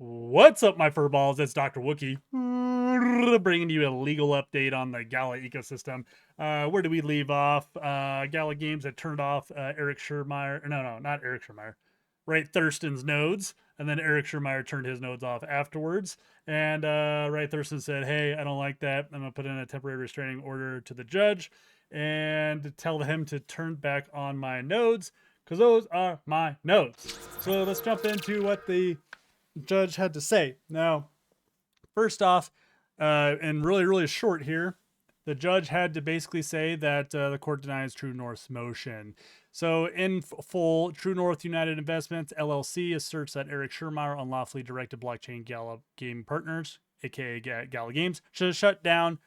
What's up, my furballs? It's Dr. Wookie, bringing you a legal update on the Gala ecosystem. Where do we leave off? Gala Games had turned off Eric Schurmeyer. No, not Eric Schurmeyer. Wright Thurston's nodes, and then Eric Schurmeyer turned his nodes off afterwards. And Wright Thurston said, "Hey, I don't like that. I'm gonna put in a temporary restraining order to the judge and tell him to turn back on my nodes because those are my nodes." So let's jump into what the judge had to say. Now, first off, and really short here, the judge had to basically say that the court denies True North's motion. So, in full, True North United Investments LLC asserts that Eric Schurmeyer unlawfully directed blockchain Gala Game Partners, aka Gala Games, should shut down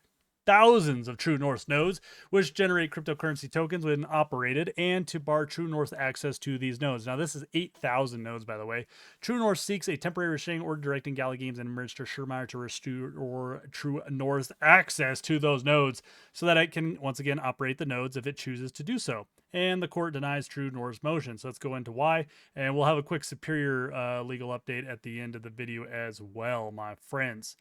thousands of True North nodes, which generate cryptocurrency tokens when operated, and to bar True North access to these nodes. Now, this is 8,000 nodes, by the way. True North seeks a temporary restraining order directing Gala Games and Mr. Schurmeyer to restore True North access to those nodes so that it can once again operate the nodes if it chooses to do so. And the court denies True North's motion. So let's go into why, and we'll have a quick superior legal update at the end of the video as well, my friends.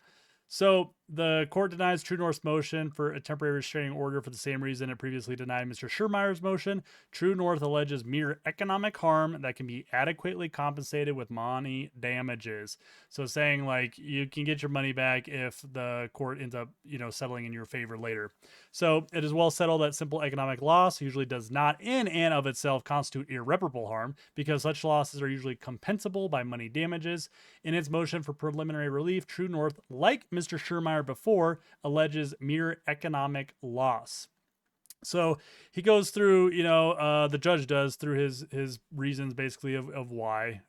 So the court denies True North's motion for a temporary restraining order for the same reason it previously denied Mr. Schurmeyer's motion. True North alleges mere economic harm that can be adequately compensated with money damages. So saying like you can get your money back if the court ends up, settling in your favor later. So it is well settled that simple economic loss usually does not in and of itself constitute irreparable harm because such losses are usually compensable by money damages. In its motion for preliminary relief, True North, like Mr. Schurmeyer before, alleges mere economic loss. So he goes through, the judge does through his reasons basically of why.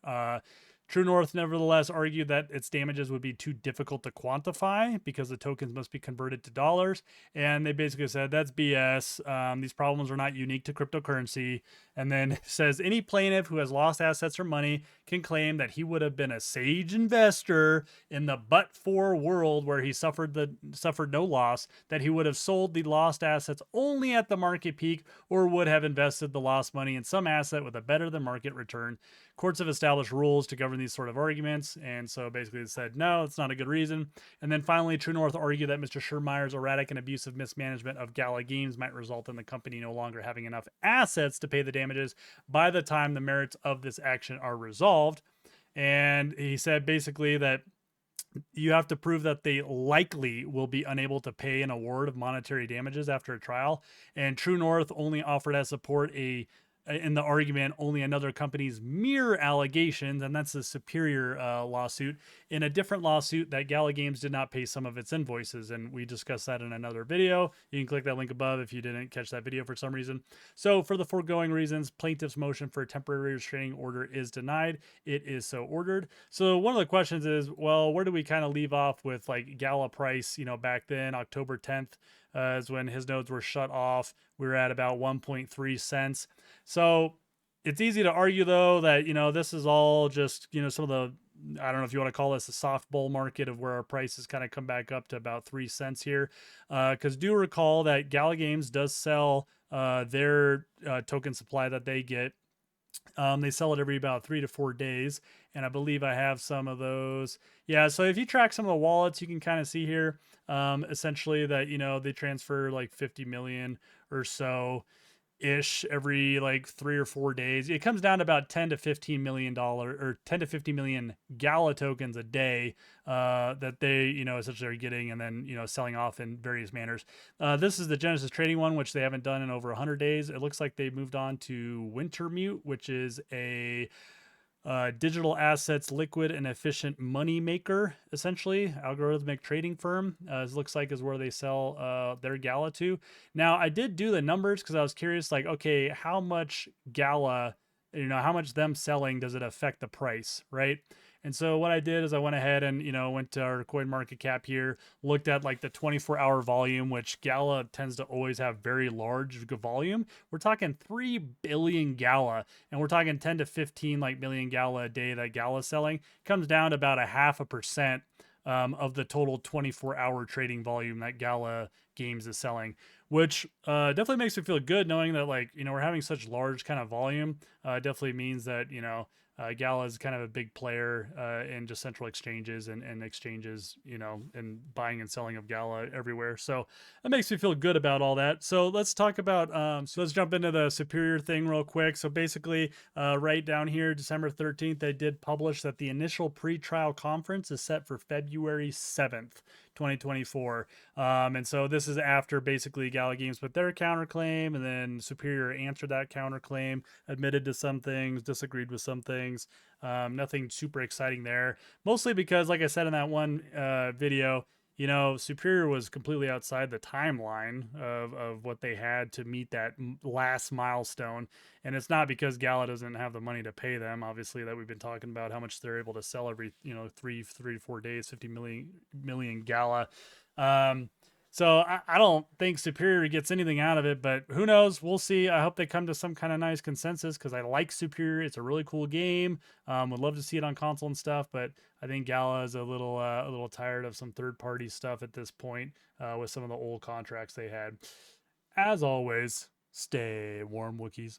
True North nevertheless argued that its damages would be too difficult to quantify because the tokens must be converted to dollars. And they basically said that's BS. These problems are not unique to cryptocurrency. And then says any plaintiff who has lost assets or money can claim that he would have been a sage investor in the but-for world where he suffered no loss, that he would have sold the lost assets only at the market peak or would have invested the lost money in some asset with a better than market return. Courts have established rules to govern these sort of arguments, and so basically it said no, it's not a good reason. And then finally, True North argued that Mr. Schurmeyer's erratic and abusive mismanagement of Gala Games might result in the company no longer having enough assets to pay the damages by the time the merits of this action are resolved. And he said basically that you have to prove that they likely will be unable to pay an award of monetary damages after a trial. And True North only offered as support in the argument only another company's mere allegations, and that's a superior lawsuit. In a different lawsuit, that Gala Games did not pay some of its invoices, and we discussed that in another video. You can click that link above if you didn't catch that video for some reason. So for the foregoing reasons, plaintiff's motion for a temporary restraining order is denied. It is so ordered. So one of the questions is, well, where do we kind of leave off with like Gala price, back then, October 10th, is when his nodes were shut off. We were at about 1.3 cents. So it's easy to argue, though, that, this is all just, some of the, I don't know if you want to call this a soft bull market of where our prices kind of come back up to about 3 cents here. Because do recall that Gala Games does sell their token supply that they get. They sell it every about 3 to 4 days. And I believe I have some of those. Yeah, so if you track some of the wallets, you can kind of see here, essentially that, they transfer like 50 million or so ish every like 3 or 4 days. It comes down to about 10 to 15 million dollar or 10 to 50 million Gala tokens a day that they essentially are getting and then selling off in various manners. This is the Genesis trading one, which they haven't done in over 100 days. It looks like they moved on to Wintermute, which is a digital assets liquid and efficient money maker, essentially algorithmic trading firm. It looks like is where they sell their Gala to. Now I did do the numbers because I was curious, like, okay, how much Gala, how much them selling does it affect the price, right? And so what I did is I went ahead and, went to our coin market cap here, looked at like the 24-hour volume, which Gala tends to always have very large volume. We're talking 3 billion Gala, and we're talking 10 to 15 like million Gala a day that Gala's selling. Comes down to about 0.5% of the total 24-hour trading volume that Gala Games is selling, which definitely makes me feel good knowing that, like, we're having such large kind of volume. Definitely means that, Gala is kind of a big player in just central exchanges and exchanges, and buying and selling of Gala everywhere. So that makes me feel good about all that. So let's talk about, so let's jump into the Superior thing real quick. So basically, right down here, December 13th, they did publish that the initial pre-trial conference is set for February 7th. 2024. And so this is after basically Gala Games put their counterclaim, and then Superior answered that counterclaim, admitted to some things, disagreed with some things. Nothing super exciting there. Mostly because, like I said in that one video, Superior was completely outside the timeline of what they had to meet that last milestone. And it's not because Gala doesn't have the money to pay them. Obviously, that we've been talking about how much they're able to sell every, 3 to 4 days, 50 million Gala. So I don't think Superior gets anything out of it, but who knows? We'll see. I hope they come to some kind of nice consensus because I like Superior. It's a really cool game. Would love to see it on console and stuff, but I think Gala is a little tired of some third party stuff at this point with some of the old contracts they had. As always, stay warm, Wookiees.